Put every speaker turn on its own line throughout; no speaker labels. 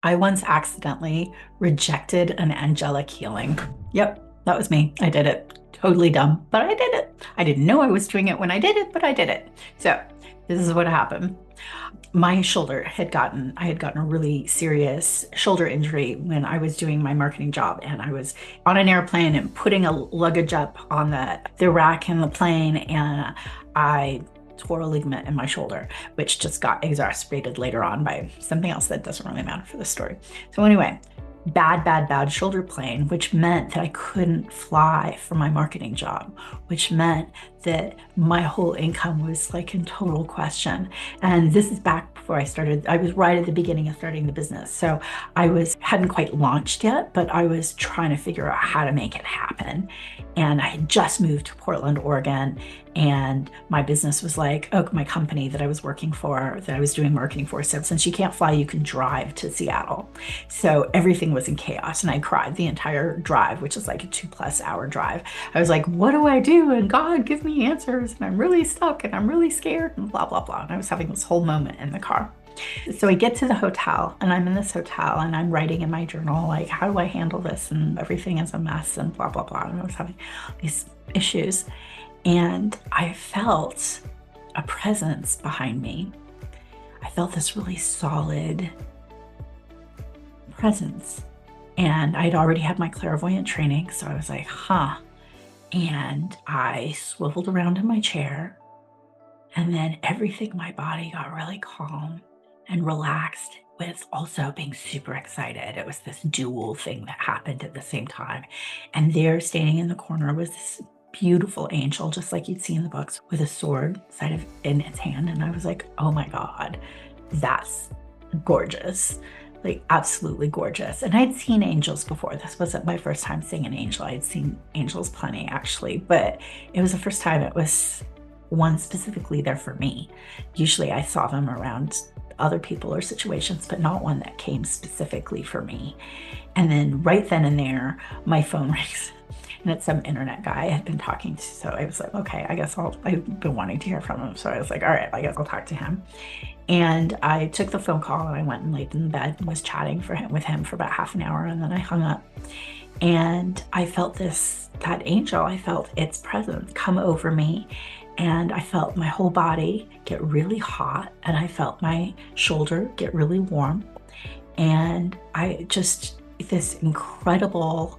I once accidentally rejected an angelic healing. Yep, that was me. I did it. Totally dumb, but I did it. I didn't know I was doing it when I did it, but I did it. So, this is what happened. My shoulder I had gotten a really serious shoulder injury when I was doing my marketing job, and I was on an airplane and putting a luggage up on the rack in the plane, and I tore a ligament in my shoulder, which just got exacerbated later on by something else that doesn't really matter for the story. So anyway, bad shoulder pain, which meant that I couldn't fly for my marketing job, which meant that my whole income was like in total question. And this is back before I was right at the beginning of starting the business. So hadn't quite launched yet, but I was trying to figure out how to make it happen. And I had just moved to Portland, Oregon, and my business was like, oh, my company that I was working for, that I was doing marketing for, said, since you can't fly, you can drive to Seattle. So everything was in chaos, and I cried the entire drive, which is like a 2+ hour drive. I was like, what do I do? And God, give me answers. And I'm really stuck and I'm really scared and blah, blah, blah. And I was having this whole moment in the car. So I get to the hotel, and I'm in this hotel, and I'm writing in my journal, like, how do I handle this? And everything is a mess and blah, blah, blah. And I was having these issues. And I felt a presence behind me. I felt this really solid presence. And I'd already had my clairvoyant training. So I was like, huh. And I swiveled around in my chair. And then everything in my body got really calm and relaxed, with also being super excited. It was this dual thing that happened at the same time. And there, standing in the corner, was this beautiful angel, just like you'd see in the books, with a sword in its hand. And I was like, oh my God, that's gorgeous. Like, absolutely gorgeous. And I'd seen angels before. This wasn't my first time seeing an angel. I'd seen angels plenty, actually, but it was the first time it was one specifically there for me. Usually I saw them around other people or situations, but not one that came specifically for me. And then right then and there, my phone rings. And it's some internet guy I had been talking to. So I was like, okay, I've been wanting to hear from him. So I was like, all right, I guess I'll talk to him. And I took the phone call, and I went and laid in bed and was chatting with him for about half an hour. And then I hung up, and I felt that angel, I felt its presence come over me. And I felt my whole body get really hot, and I felt my shoulder get really warm. And this incredible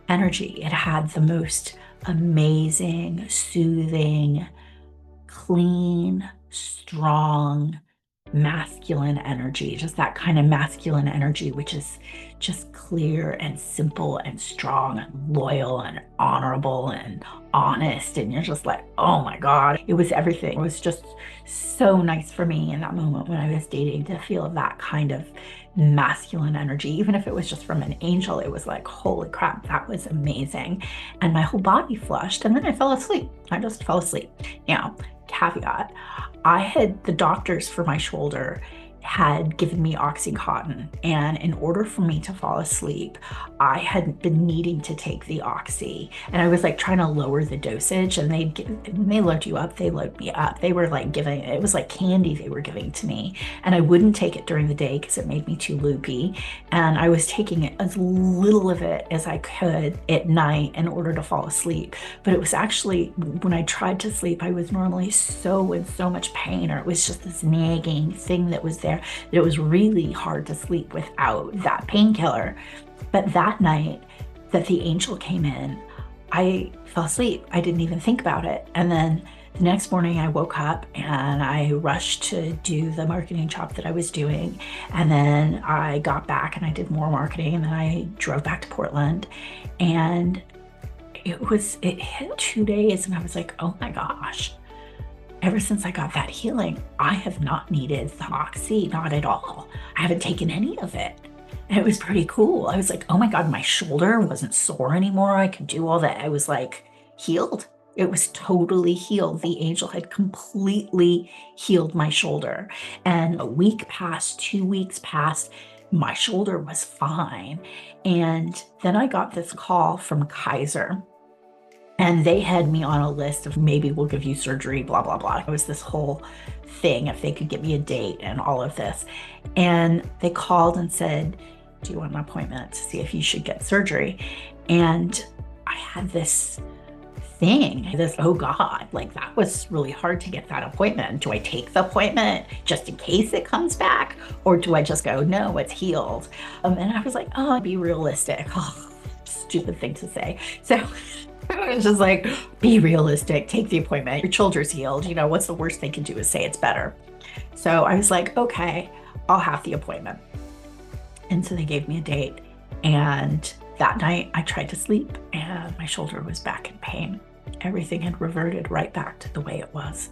energy. It had the most amazing, soothing, clean, strong, masculine energy, just that kind of masculine energy, which is just clear and simple and strong and loyal and honorable and honest. And you're just like, oh my God, it was everything. It was just so nice for me in that moment when I was dating to feel that kind of masculine energy. Even if it was just from an angel, it was like, holy crap, that was amazing. And my whole body flushed, and then I fell asleep. I just fell asleep. Now, caveat, the doctors for my shoulder had given me Oxycontin, and in order for me to fall asleep, I had been needing to take the Oxy, and I was like trying to lower the dosage, and when they load you up, they load me up. They were like it was like candy they were giving to me, and I wouldn't take it during the day because it made me too loopy, and I was taking it as little of it as I could at night in order to fall asleep. But it was actually, when I tried to sleep, I was normally in so much pain, or it was just this nagging thing that was there. It was really hard to sleep without that painkiller. But that night that the angel came in, I fell asleep. I didn't even think about it. And then the next morning I woke up and I rushed to do the marketing job that I was doing. And then I got back and I did more marketing, and then I drove back to Portland, and it hit 2 days, and I was like, oh my gosh. Ever since I got that healing, I have not needed the Oxy, not at all. I haven't taken any of it. And it was pretty cool. I was like, oh my God, my shoulder wasn't sore anymore. I could do all that. I was like healed. It was totally healed. The angel had completely healed my shoulder. And a week passed, 2 weeks passed, my shoulder was fine. And then I got this call from Kaiser. And they had me on a list of maybe we'll give you surgery, blah, blah, blah. It was this whole thing if they could get me a date and all of this. And they called and said, do you want an appointment to see if you should get surgery? And I had this thing, oh God, like that was really hard to get that appointment. Do I take the appointment just in case it comes back? Or do I just go, no, it's healed? And I was like, oh, be realistic. Oh, stupid thing to say. So I was just like, be realistic, take the appointment. Your shoulder's healed. You know, what's the worst they can do is say it's better. So I was like, okay, I'll have the appointment. And so they gave me a date. And that night I tried to sleep and my shoulder was back in pain. Everything had reverted right back to the way it was.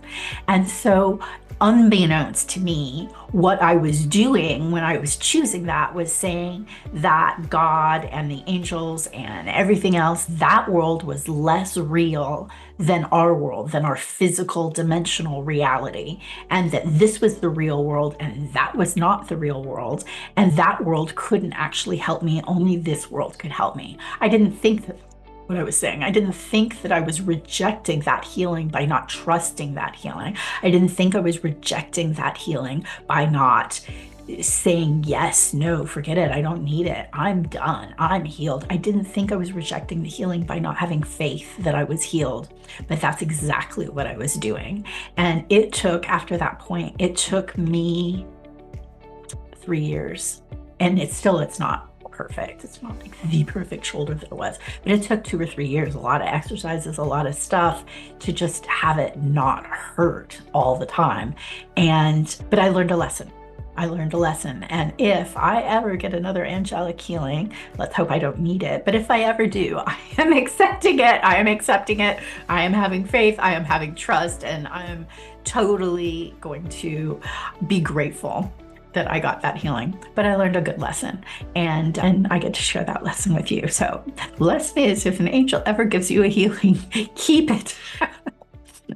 And so unbeknownst to me, what I was doing when I was choosing that was saying that God and the angels and everything else, that world was less real than our world, than our physical dimensional reality, and that this was the real world and that was not the real world, and that world couldn't actually help me, only this world could help me. I didn't think that what I was saying. I didn't think that I was rejecting that healing by not trusting that healing. I didn't think I was rejecting that healing by not saying, yes, no, forget it. I don't need it. I'm done. I'm healed. I didn't think I was rejecting the healing by not having faith that I was healed. But that's exactly what I was doing. And it took, after that point, it took me 3 years. And it's not perfect. It's not like the perfect shoulder that it was, but it took 2 or 3 years, a lot of exercises, a lot of stuff to just have it not hurt all the time. But I learned a lesson. And if I ever get another angelic healing, let's hope I don't need it. But if I ever do, I am accepting it. I am having faith. I am having trust. And I am totally going to be grateful that I got that healing. But I learned a good lesson, and I get to share that lesson with you. So the lesson is, if an angel ever gives you a healing, keep it.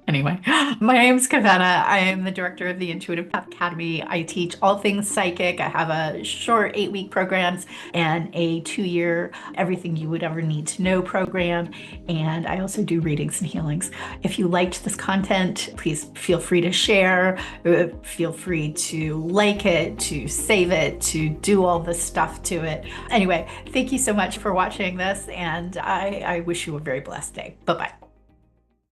Anyway, my name is Kawena. I am the director of the Intuitive Path Academy. I teach all things psychic. I have a short 8-week programs and a 2-year everything you would ever need to know program. And I also do readings and healings. If you liked this content, please feel free to share. Feel free to like it, to save it, to do all this stuff to it. Anyway, thank you so much for watching this, and I wish you a very blessed day. Bye-bye.